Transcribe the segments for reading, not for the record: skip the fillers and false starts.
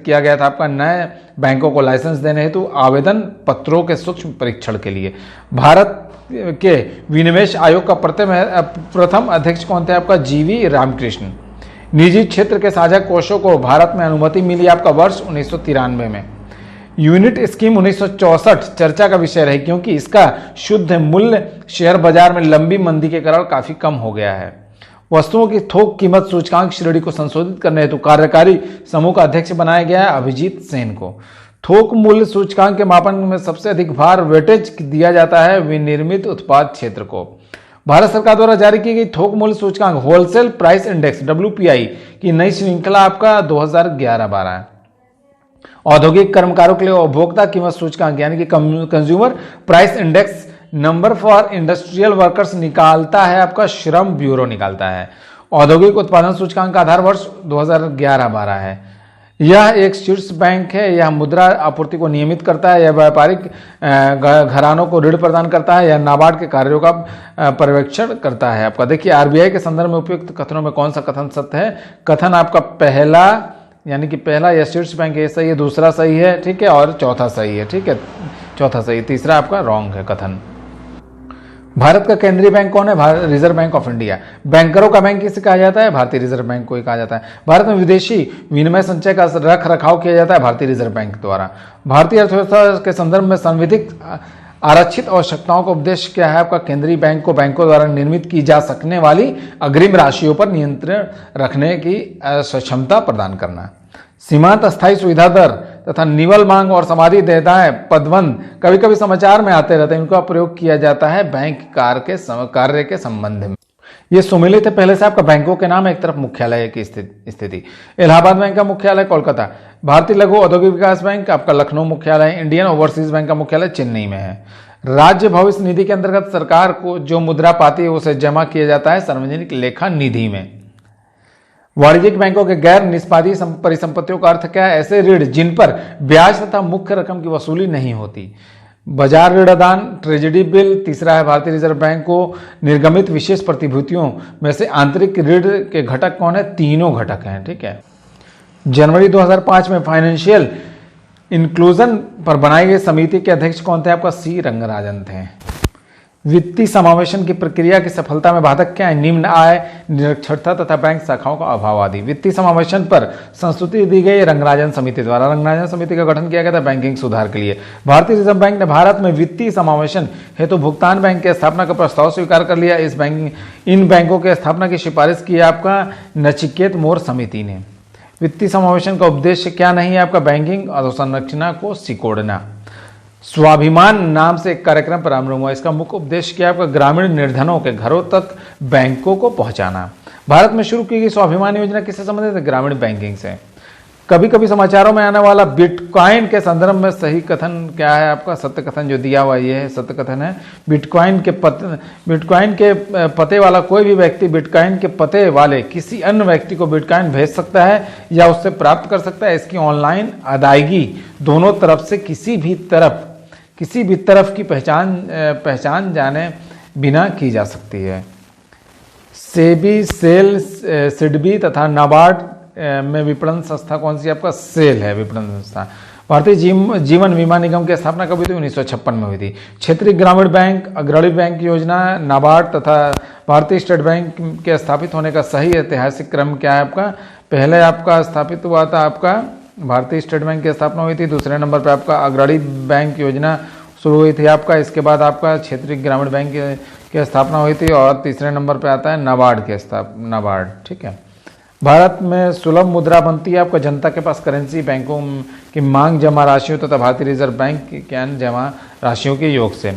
किया गया था आपका नए बैंकों को लाइसेंस देने हेतु आवेदन पत्रों के सूक्ष्म परीक्षण के लिए। भारत के विनिवेश आयोग का प्रथम अध्यक्ष कौन थे आपका जीवी रामकृष्ण। निजी क्षेत्र के साझा कोषों को भारत में अनुमति मिली आपका वर्ष 1993 में। यूनिट स्कीम 1964 चर्चा का विषय रही क्योंकि इसका शुद्ध मूल्य शेयर बाजार में लंबी मंदी के कारण काफी कम हो गया है। वस्तुओं की थोक कीमत सूचकांक श्रेणी को संशोधित करने हेतु कार्यकारी समूह का अध्यक्ष बनाया गया है अभिजीत सेन को। थोक मूल्य सूचकांक के मापन में सबसे अधिक भार वेटेज दिया जाता है विनिर्मित उत्पाद क्षेत्र को। भारत सरकार द्वारा जारी की गई थोक मूल्य सूचकांक होलसेल प्राइस इंडेक्स WPI की नई श्रृंखला आपका 2011-12 है। औद्योगिक कर्मकारों के लिए उपभोक्ता कीमत सूचकांक यानी कि consumer price index number for industrial workers निकालता है आपका श्रम ब्यूरो निकालता है। औद्योगिक उत्पादन सूचकांक का आधार वर्ष 2011-12 है। यह एक शीर्ष बैंक है। यह मुद्रा आपूर्ति को नियमित करता है। यह व्यापारिक घरानों को ऋण प्रदान करता है। यह नाबार्ड के कार्यों का पर्यवेक्षण करता है। आपका देखिए RBI के संदर्भ में उपयुक्त कथनों में कौन सा कथन सत्य है। कथन आपका पहला यानी कि पहला यह शीर्ष बैंक है सही है, दूसरा सही है, ठीक है, और चौथा सही है, ठीक है, चौथा सही, तीसरा आपका रॉन्ग है कथन। भारत का केंद्रीय बैंक कौन है? Reserve bank of India. बैंकरों का बैंक किसे कहा जाता है? भारतीय रिजर्व बैंक को ही कहा जाता है। भारत में विदेशी विनिमय संचय का रख रखाव किया जाता है भारतीय रिजर्व बैंक द्वारा। भारतीय अर्थव्यवस्था के संदर्भ में संविधिक आरक्षित आवश्यकताओं का उद्देश्य क्या है? आपका केंद्रीय बैंक को बैंकों द्वारा निर्मित की जा सकने वाली अग्रिम राशियों पर नियंत्रण रखने की सक्षमता प्रदान करना। सीमांत अस्थायी सुविधा दर तथा निवल मांग और समाधि देयताएं पदबंध कभी कभी समाचार में आते रहते हैं। इनका प्रयोग किया जाता है बैंक कार्य के संबंध में। ये सुमिलित है पहले से आपका बैंकों के नाम, एक तरफ मुख्यालय की स्थिति। इलाहाबाद बैंक का मुख्यालय कोलकाता। भारतीय लघु औद्योगिक विकास बैंक आपका लखनऊ मुख्यालय। इंडियन ओवरसीज बैंक का मुख्यालय चेन्नई में है। राज्य भविष्य निधि के अंतर्गत सरकार को जो मुद्रा पाती है उसे जमा किया जाता है सार्वजनिक लेखा निधि में। वाणिज्यिक बैंकों के गैर निष्पादी परिसंपत्तियों का अर्थ क्या है? ऐसे ऋण जिन पर ब्याज तथा मुख्य रकम की वसूली नहीं होती। बाजार ऋणदान, ट्रेजरी बिल। तीसरा है भारतीय रिजर्व बैंक को निर्गमित विशेष प्रतिभूतियों में से आंतरिक ऋण के घटक कौन है? तीनों घटक हैं, ठीक है। जनवरी 2005 में फाइनेंशियल इंक्लूजन पर बनाई गई समिति के अध्यक्ष कौन थे? आपका C रंगराजन थे। वित्तीय समावेशन की प्रक्रिया की सफलता में बाधक क्या है? निम्न आय, निरक्षरता तथा बैंक शाखाओं का अभाव आदि। वित्तीय समावेशन पर संस्तुति दी गई रंगराजन समिति द्वारा। रंगराजन समिति का गठन किया गया था बैंकिंग सुधार के लिए। भारतीय रिजर्व बैंक ने भारत में वित्तीय समावेशन हेतु भुगतान बैंक की स्थापना का प्रस्ताव स्वीकार कर लिया। इन बैंकों की स्थापना की सिफारिश की आपका नचिकेत मोर समिति ने। वित्तीय समावेशन का उद्देश्य क्या नहीं है? आपका बैंकिंग अधोसंरचना को सिकोड़ना। स्वाभिमान नाम से एक कार्यक्रम प्रारंभ हुआ। इसका मुख्य उद्देश्य क्या है? आपका ग्रामीण निर्धनों के घरों तक बैंकों को पहुंचाना। भारत में शुरू की गई स्वाभिमान योजना किससे संबंधित है? ग्रामीण बैंकिंग से। कभी कभी समाचारों में आने वाला बिटकॉइन के संदर्भ में सही कथन क्या है? आपका सत्य कथन जो दिया हुआ ये है सत्य कथन है। बिटकॉइन के पते वाला कोई भी व्यक्ति बिटकॉइन के पते वाले किसी अन्य व्यक्ति को बिटकॉइन भेज सकता है या उससे प्राप्त कर सकता है। इसकी ऑनलाइन अदायगी दोनों तरफ से किसी भी तरफ की पहचान जाने बिना की जा सकती है। सेबी, सेल, सिडबी तथा नाबार्ड में विपणन संस्था कौन सी? आपका सेल है विपणन संस्था। भारतीय जीवन बीमा निगम की स्थापना कब हुई थी? 1956 में हुई थी। क्षेत्रीय ग्रामीण बैंक, अग्रणी बैंक योजना, नाबार्ड तथा भारतीय स्टेट बैंक के स्थापित होने का सही ऐतिहासिक क्रम क्या है? आपका पहले आपका स्थापित हुआ था आपका भारतीय स्टेट बैंक की स्थापना हुई थी। दूसरे नंबर पर आपका अग्रणी बैंक योजना शुरू हुई थी आपका। इसके बाद आपका क्षेत्रीय ग्रामीण बैंक की स्थापना हुई थी और तीसरे नंबर पर आता है नाबार्ड, ठीक है। भारत में सुलभ मुद्रा बनती है आपका जनता के पास करेंसी, बैंकों की मांग जमा राशियों तथा भारतीय रिजर्व बैंक की कैन जमा राशियों के योग से।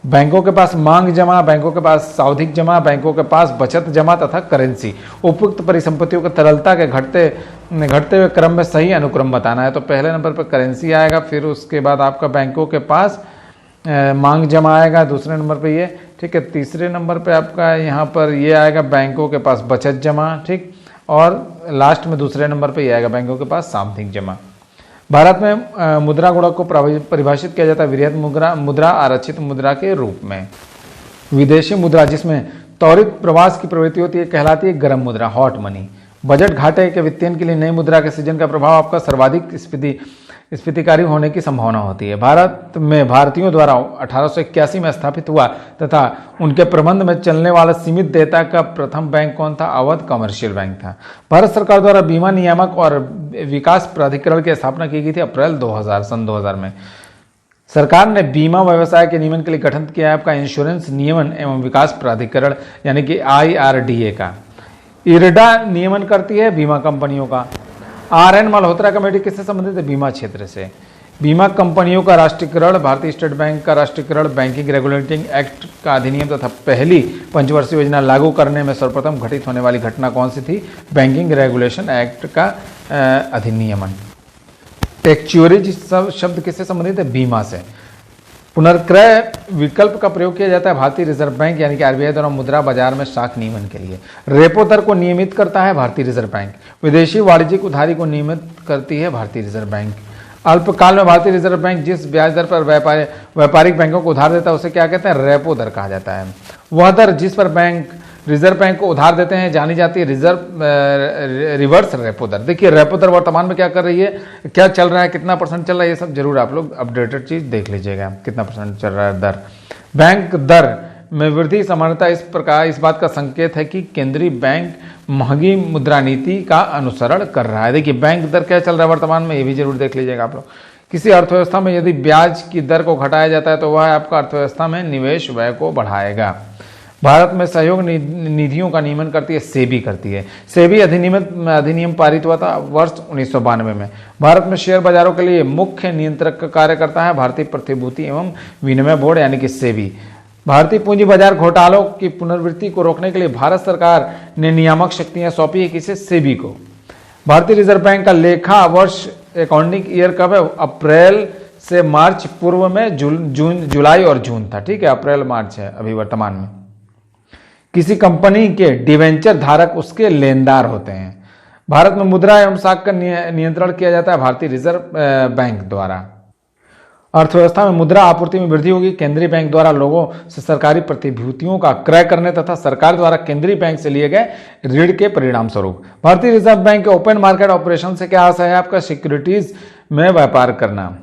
बैंकों के पास मांग जमा, बैंकों के पास सावधिक जमा, बैंकों के पास बचत जमा तथा करेंसी। उपयुक्त परिसंपत्तियों की तरलता के घटते हुए क्रम में सही अनुक्रम बताना है। तो पहले नंबर पर करेंसी आएगा, फिर उसके बाद आपका बैंकों के पास मांग जमा आएगा, दूसरे नंबर पे ये, ठीक है। तीसरे नंबर पे आपका यहाँ पर ये आएगा बैंकों के पास बचत जमा, ठीक। और लास्ट में दूसरे नंबर पे ये आएगा बैंकों के पास सावधिक जमा। भारत में मुद्रा गुणक को परिभाषित किया जाता है वृहत मुद्रा आरक्षित मुद्रा के रूप में। विदेशी मुद्रा जिसमें त्वरित प्रवास की प्रवृत्ति होती है कहलाती है गर्म मुद्रा, हॉट मनी। बजट घाटे के वित्तीयन के लिए नई मुद्रा के सृजन का प्रभाव आपका सर्वाधिक स्फीतिकारी होने की संभावना होती है। भारत में भारतीयों द्वारा 1881 में स्थापित हुआ तथा उनके प्रबंध में चलने वाला सीमित देयता का प्रथम बैंक कौन था? अवध कमर्शियल बैंक था। भारत सरकार द्वारा बीमा नियामक और विकास प्राधिकरण की स्थापना की गई थी अप्रैल 2000 सन 2000 में। सरकार ने बीमा व्यवसाय के नियमन के लिए गठन किया है आपका इंश्योरेंस नियमन एवं विकास प्राधिकरण यानी कि IRDA का। इरडा नियमन करती है बीमा कंपनियों का। RN मल्होत्रा कमेटी किससे संबंधित है? बीमा क्षेत्र से। बीमा कंपनियों का राष्ट्रीयकरण, भारतीय स्टेट बैंक का राष्ट्रीयकरण, बैंकिंग रेगुलेटिंग एक्ट का अधिनियम तथा पहली पंचवर्षीय योजना लागू करने में सर्वप्रथम घटित होने वाली घटना कौन सी थी? बैंकिंग रेगुलेशन एक्ट का अधिनियमन। एक्चुअरीज शब्द किससे संबंधित है? बीमा से। पुनर्क्रय विकल्प का प्रयोग किया जाता है भारतीय रिजर्व बैंक यानी कि RBI द्वारा मुद्रा बाजार में शाख नियमन के लिए। रेपो दर को नियमित करता है भारतीय रिजर्व बैंक। विदेशी वाणिज्यिक उधारी को नियमित करती है भारतीय रिजर्व बैंक। अल्पकाल में भारतीय रिजर्व बैंक जिस ब्याज दर पर व्यापारिक बैंकों को उधार देता है उसे क्या कहते हैं? रेपो दर कहा जाता है। वह दर जिस पर रिजर्व बैंक को उधार देते हैं जानी जाती है रिवर्स रेपो दर। देखिए रेपो दर वर्तमान में क्या कर रही है, क्या चल रहा है, कितना परसेंट चल रहा है, ये सब जरूर आप लोग अपडेटेड चीज देख लीजिएगा कितना परसेंट चल रहा है दर। बैंक दर में वृद्धि सामान्यतः इस बात का संकेत है कि केंद्रीय बैंक महंगी मुद्रा नीति का अनुसरण कर रहा है। देखिए बैंक दर क्या चल रहा है वर्तमान में, ये भी जरूर देख लीजिएगा आप लोग। किसी अर्थव्यवस्था में यदि ब्याज की दर को घटाया जाता है तो वह आपका अर्थव्यवस्था में निवेश व्यय को बढ़ाएगा। भारत में सहयोग निधियों का नियमन करती है सेबी करती है। सेबी अधिनियम पारित हुआ था वर्ष 1992 में। भारत में शेयर बाजारों के लिए मुख्य नियंत्रक का कार्य करता है भारतीय प्रतिभूति एवं विनिमय बोर्ड यानी कि सेबी। भारतीय पूंजी बाजार घोटालों की पुनरावृत्ति को रोकने के लिए भारत सरकार ने नियामक शक्तियां सौंपी है किसे? सेबी को। भारतीय रिजर्व बैंक का लेखा वर्ष अकाउंटिंग ईयर कब है? अप्रैल से मार्च। पूर्व में जुलाई और जून था। ठीक है, अप्रैल मार्च है अभी वर्तमान में। किसी कंपनी के डिवेंचर धारक उसके लेनदार होते हैं। भारत में मुद्रा एवं साख का नियंत्रण किया जाता है भारतीय रिजर्व बैंक द्वारा। अर्थव्यवस्था में मुद्रा आपूर्ति में वृद्धि होगी केंद्रीय बैंक द्वारा लोगों से सरकारी प्रतिभूतियों का क्रय करने तथा सरकार द्वारा केंद्रीय बैंक से लिए गए ऋण के परिणाम स्वरूप। भारतीय रिजर्व बैंक के ओपन मार्केट ऑपरेशन से क्या आशय है आपका? सिक्योरिटीज में व्यापार करना।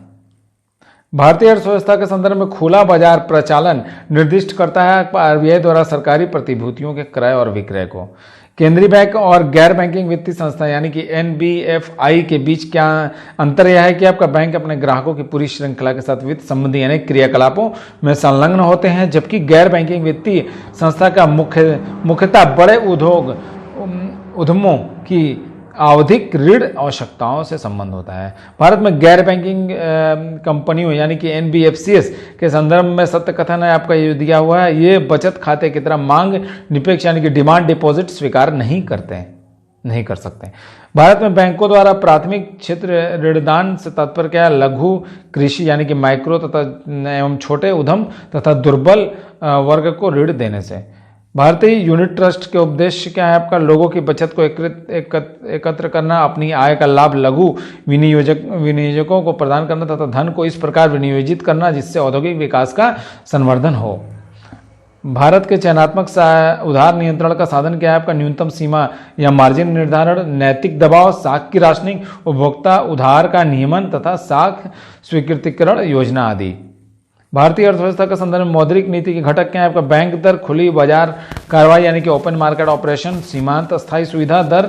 भारतीय अर्थव्यवस्था के संदर्भ में खुला बाजार प्रचालन निर्दिष्ट करता है RBI द्वारा सरकारी प्रतिभूतियों के क्रय और विक्रय को। केंद्रीय बैंक और गैर बैंकिंग वित्तीय संस्था यानी कि NBFI के बीच क्या अंतर यह है कि आपका बैंक अपने ग्राहकों की पूरी श्रृंखला के साथ वित्त संबंधी अनेक क्रियाकलापों में संलग्न होते हैं, जबकि गैर बैंकिंग वित्तीय संस्था का मुख्यतः बड़े उद्यमों की आवधिक ऋण आवश्यकताओं से संबंध होता है। भारत में गैर बैंकिंग कंपनियों यानी कि NBFCs के संदर्भ में सत्य कथन है आपका ये दिया हुआ है, ये बचत खाते की तरह मांग निरपेक्ष यानी कि डिमांड डिपॉजिट स्वीकार नहीं कर सकते। भारत में बैंकों द्वारा प्राथमिक क्षेत्र ऋणदान से तात्पर्य क्या है? लघु कृषि यानी कि माइक्रो तथा एवं छोटे उद्यम तथा दुर्बल वर्ग को ऋण देने से। भारतीय यूनिट ट्रस्ट के उद्देश्य क्या है आपका? लोगों की बचत को एकत्र करना, अपनी आय का लाभ लघु विनियोजकों को प्रदान करना तथा धन को इस प्रकार विनियोजित करना जिससे औद्योगिक विकास का संवर्धन हो। भारत के चयनात्मक उधार नियंत्रण का साधन क्या है आपका? न्यूनतम सीमा या मार्जिन निर्धारण, नैतिक दबाव, साख की राशनिंग, उपभोक्ता उधार का नियमन तथा साख स्वीकृतिकरण योजना आदि। भारतीय अर्थव्यवस्था के संदर्भ में मौद्रिक नीति के घटक क्या है आपका? बैंक दर, खुली बाजार कार्रवाई यानी कि ओपन मार्केट ऑपरेशन, सीमांत अस्थायी सुविधा दर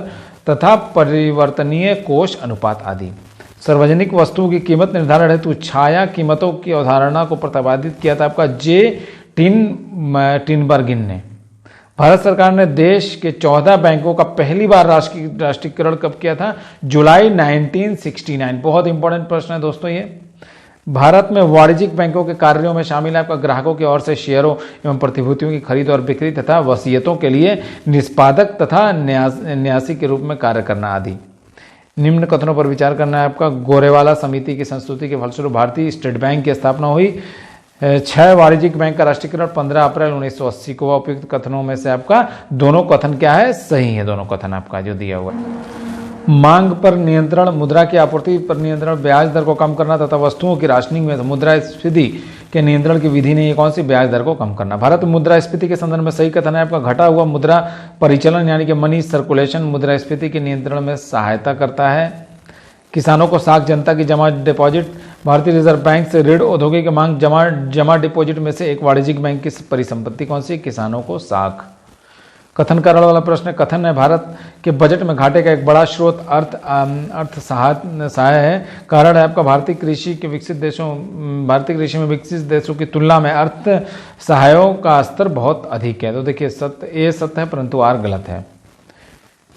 तथा परिवर्तनीय कोष अनुपात आदि। सार्वजनिक वस्तुओं की कीमत निर्धारण हेतु छाया कीमतों की अवधारणा को प्रतिपादित किया था आपका J. टिनबर्गिन ने। भारत सरकार ने देश के 14 बैंकों का पहली बार राष्ट्रीयकरण कब किया था? जुलाई 1969। बहुत इंपॉर्टेंट प्रश्न है दोस्तों ये। भारत में वाणिज्यिक बैंकों के कार्यों में शामिल है आपका ग्राहकों की ओर से शेयरों एवं प्रतिभूतियों की खरीद और बिक्री तथा वसीयतों के लिए निष्पादक तथा न्यासी के रूप में कार्य करना आदि। निम्न कथनों पर विचार करना है आपका। गोरेवाला समिति की संस्तुति के फलस्वरूप भारतीय स्टेट बैंक की स्थापना हुई। 6 वाणिज्यिक बैंक का राष्ट्रीयकरण 15 अप्रैल 1980 को। उपयुक्त कथनों में से आपका दोनों कथन क्या है? सही है दोनों कथन आपका जो दिया हुआ है। मांग पर नियंत्रण, मुद्रा की आपूर्ति पर नियंत्रण, ब्याज दर को कम करना तथा वस्तुओं की राशनिंग में मुद्रास्फीति के नियंत्रण की विधि नहीं है कौन सी? ब्याज दर को कम करना। भारत में मुद्रास्फीति के संदर्भ में सही कथन है आपका घटा हुआ मुद्रा परिचालन यानी कि मनी सर्कुलेशन मुद्रास्फीति के नियंत्रण में सहायता करता है। किसानों को साख जनता की जमा डिपॉजिट, भारतीय रिजर्व बैंक से ऋण, औद्योगिक मांग, जमा डिपॉजिट में से एक वाणिज्यिक बैंक की परिसंपत्ति कौन सी? किसानों को साख। कथन कारण वाला प्रश्न। कथन है भारत के बजट में घाटे का एक बड़ा स्रोत अर्थ सहाय है। कारण है आपका भारतीय कृषि में विकसित देशों की तुलना में अर्थ सहायों का स्तर बहुत अधिक है। तो देखिए ए सत्य है परंतु आर गलत है।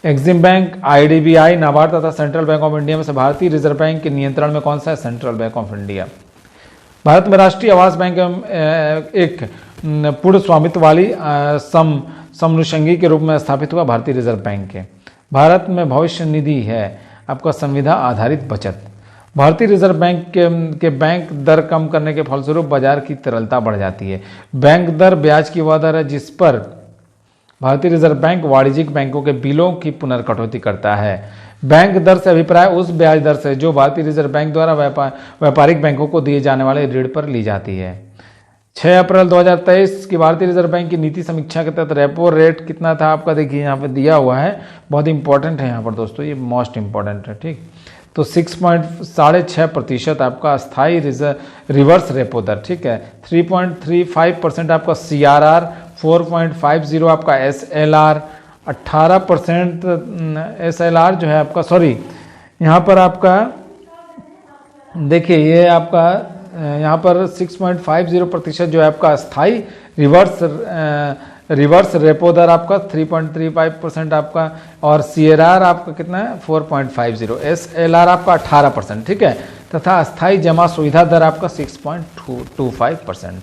एक्सिम बैंक, आईडीबीआई, नाबार्ड तथा सेंट्रल बैंक ऑफ इंडिया में से भारतीय रिजर्व बैंक के नियंत्रण में कौन सा है? Central bank of India. Bharat में राष्ट्रीय आवास बैंक एक पूर्ण स्वामित्व वाली समनुषंगी के रूप में स्थापित हुआ भारतीय रिजर्व बैंक के। भारत में भविष्य निधि है आपका संविदा आधारित बचत। भारतीय रिजर्व बैंक के बैंक दर कम करने के फलस्वरूप बाजार की तरलता बढ़ जाती है। बैंक दर ब्याज की वह दर है जिस पर भारतीय रिजर्व बैंक वाणिज्यिक बैंकों के बिलों की पुनर्कटौती करता है। बैंक दर से अभिप्राय उस ब्याज दर से जो भारतीय रिजर्व बैंक द्वारा व्यापारिक बैंकों को दिए जाने वाले ऋण पर ली जाती है। 6 अप्रैल 2023 की भारतीय रिजर्व बैंक की नीति समीक्षा के तहत रेपो रेट कितना था आपका? देखिए यहाँ पे दिया हुआ है, बहुत इंपॉर्टेंट है यहाँ पर दोस्तों, ये मोस्ट इंपॉर्टेंट है। ठीक, तो 6.6% आपका अस्थायी रिवर्स रेपो दर। ठीक है, 3.35% आपका CRR, 4.50 आपका SLR, 18% SLR जो है आपका, सॉरी यहाँ पर आपका देखिए ये आपका यहाँ पर 6.50% जो है आपका स्थायी रिवर्स रेपो दर आपका 3.35% आपका, और CRR आपका कितना है? 4.50, SLR आपका 18%। ठीक है, तथा अस्थायी जमा सुविधा दर आपका 6.25%।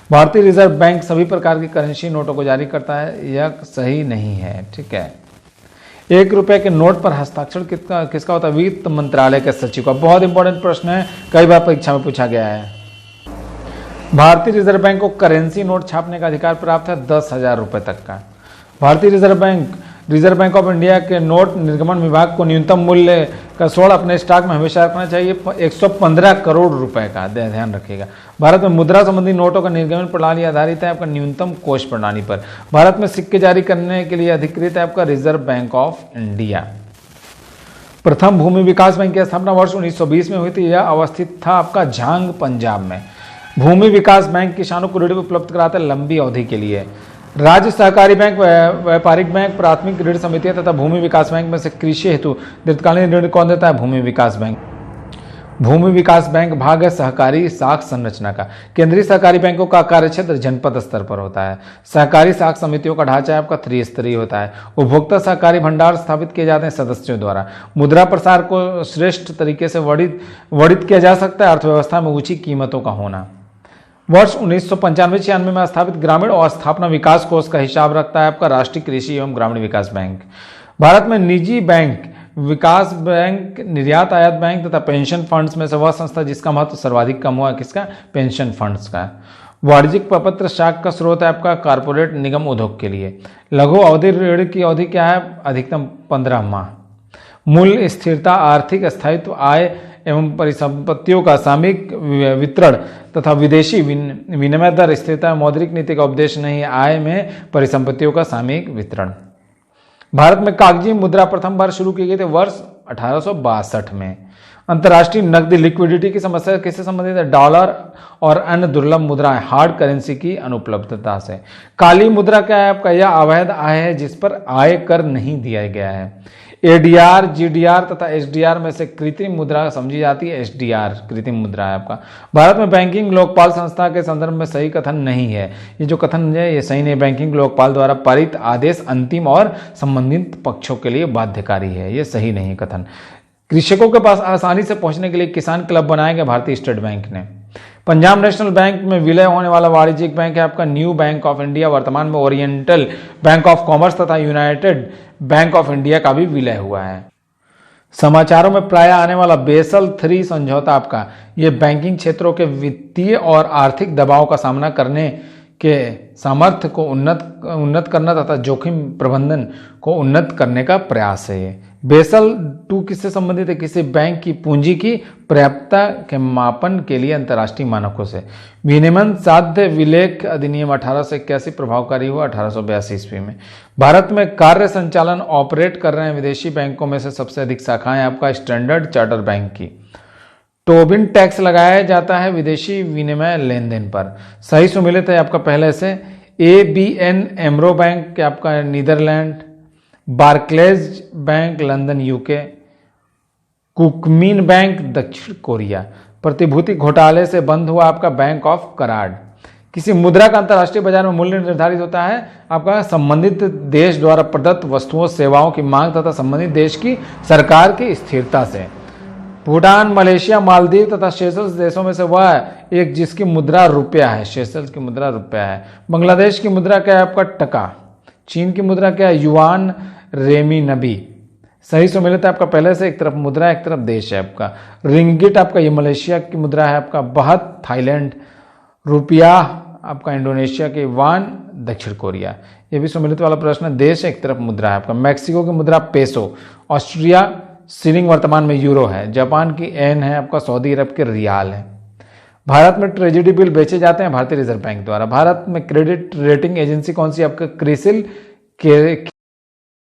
भारतीय रिजर्व बैंक सभी प्रकार की करेंसी नोटों को जारी करता है, यह सही नहीं है। ठीक है, 1 रुपए के नोट पर हस्ताक्षर किसका होता है? वित्त मंत्रालय के सचिव का। बहुत इंपॉर्टेंट प्रश्न है, कई बार परीक्षा में पूछा गया है। भारतीय रिजर्व बैंक को करेंसी नोट छापने का अधिकार प्राप्त है 10,000 रुपए तक का। भारतीय रिजर्व बैंक ऑफ इंडिया के नोट निर्गमन विभाग को न्यूनतम मूल्य का स्वर्ण अपने स्टॉक में हमेशा रखना चाहिए 115 करोड़ रुपए का, ध्यान रखिएगा। भारत में मुद्रा संबंधी नोटों का निर्गमन प्रणाली आधारित है आपका न्यूनतम कोष प्रणाली पर। भारत में सिक्के जारी करने के लिए अधिकृत है आपका रिजर्व बैंक ऑफ इंडिया। प्रथम भूमि विकास बैंक की स्थापना वर्ष 1920 में हुई थी। यह अवस्थित था आपका झांग, पंजाब में। भूमि विकास बैंक किसानों को ऋण उपलब्ध कराता है लंबी अवधि के लिए। राज्य सहकारी बैंक, व्यापारिक बैंक, प्राथमिक ऋण समितियां तथा भूमि विकास बैंक में से कृषि हेतु दीर्घकालीन ऋण कौन देता है? भूमि विकास बैंक। भूमि विकास बैंक भाग है सहकारी साख संरचना का। केंद्रीय सहकारी बैंकों का कार्यक्षेत्र जनपद स्तर पर होता है। सहकारी साख समितियों का ढांचा आपका त्रिस्तरीय होता है। उपभोक्ता सहकारी भंडार स्थापित किए जाते हैं सदस्यों द्वारा। मुद्रा प्रसार को श्रेष्ठ तरीके से वर्णित किया जा सकता है अर्थव्यवस्था में ऊंची कीमतों का होना। वर्ष 1995-96 में स्थापित ग्रामीण अवस्थापना विकास कोष का हिसाब रखता है आपका राष्ट्रीय कृषि एवं ग्रामीण विकास बैंक। भारत में निजी बैंक, विकास बैंक, निर्यात आयात बैंक तथा पेंशन फंड्स में से वह संस्था जिसका महत्व सर्वाधिक कम हुआ, किसका? पेंशन फंड्स का। वाणिज्यिक प्रपत्र शाख का स्रोत है आपका कॉर्पोरेट निगम उद्योग के लिए। लघु अवधि ऋण की अवधि क्या है? अधिकतम 15 माह। मूल्य स्थिरता, आर्थिक स्थायित्व, आय एवं परिसंपत्तियों का सामयिक वितरण तथा विदेशी विनिमय दर स्थिरता मौद्रिक नीति का उपदेश नहीं है। आय में परिसंपत्तियों का सामयिक वितरण। भारत में कागजी मुद्रा प्रथम बार शुरू की गई थी वर्ष 1862 में। अंतर्राष्ट्रीय नकदी लिक्विडिटी की समस्या किससे संबंधित है? डॉलर और अन्य दुर्लभ मुद्राएं, हार्ड करेंसी की अनुपलब्धता से। काली मुद्रा क्या है आपका? यह अवैध आय है जिस पर आय कर नहीं दिया गया है। ADR, GDR तथा SDR में से कृत्रिम मुद्रा समझी जाती है। SDR कृत्रिम मुद्रा है आपका। भारत में बैंकिंग लोकपाल संस्था के संदर्भ में सही कथन नहीं है। ये जो कथन है ये सही नहीं। बैंकिंग लोकपाल द्वारा पारित आदेश अंतिम और संबंधित पक्षों के लिए बाध्यकारी है, ये सही नहीं कथन। कृषकों के पास आसानी से पहुंचने के लिए किसान क्लब बनाए गए भारतीय स्टेट बैंक ने। पंजाब नेशनल बैंक में विलय होने वाला वाणिज्यिक बैंक है आपका न्यू बैंक ऑफ इंडिया। वर्तमान में ओरिएंटल बैंक ऑफ कॉमर्स तथा यूनाइटेड बैंक ऑफ इंडिया का भी विलय हुआ है। समाचारों में प्राय आने वाला बेसल 3 समझौता आपका ये बैंकिंग क्षेत्रों के वित्तीय और आर्थिक दबाव का सामना करने के सामर्थ्य को उन्नत करना तथा जोखिम प्रबंधन को उन्नत करने का प्रयास है। बेसल 2 किससे संबंधित है? किसी बैंक की पूंजी की पर्याप्तता के मापन के लिए अंतर्राष्ट्रीय मानकों से। विनिमय साध्य विलेख अधिनियम 1881 प्रभावकारी हुआ 1882 ईस्वी में। भारत में कार्य संचालन ऑपरेट कर रहे हैं विदेशी बैंकों में से सबसे अधिक शाखाएं आपका स्टैंडर्ड चार्टर बैंक की। टोबिन टैक्स लगाया जाता है विदेशी विनिमय लेन देन पर। सही सुमेलित है आपका पहले से ABN एमरो बैंक आपका Netherland, Barclays bank London UK, Kookmin bank दक्षिण कोरिया। प्रतिभूति घोटाले से बंद हुआ आपका बैंक ऑफ कराड। किसी मुद्रा का अंतर्राष्ट्रीय बाजार में मूल्य निर्धारित होता है आपका संबंधित देश द्वारा प्रदत्त वस्तुओं सेवाओं की मांग तथा संबंधित देश की सरकार की स्थिरता से। भूटान, मलेशिया, मालदीव तथा सेशल्स देशों में से वह एक जिसकी मुद्रा रुपया है। सेशल्स की मुद्रा रुपया है। बांग्लादेश की मुद्रा क्या है? आपका टका। चीन की मुद्रा क्या है? युआन रेमिनबी। सही सुमेलित है आपका पहले से, एक तरफ मुद्रा एक तरफ देश है आपका। रिंगिट आपका ये मलेशिया की मुद्रा है आपका। बहत थाईलैंड, रुपया आपका इंडोनेशिया के, वान दक्षिण कोरिया। ये भी सुमेलित वाला प्रश्न है, देश एक तरफ मुद्रा है आपका। मैक्सिको की मुद्रा पेसो। ऑस्ट्रिया सीलिंग वर्तमान में यूरो है। जापान की एन है आपका। सऊदी अरब के रियाल है। भारत में ट्रेजरी बिल बेचे जाते हैं भारतीय रिजर्व बैंक द्वारा। भारत में क्रेडिट रेटिंग एजेंसी कौन सी? आपका क्रिसिल के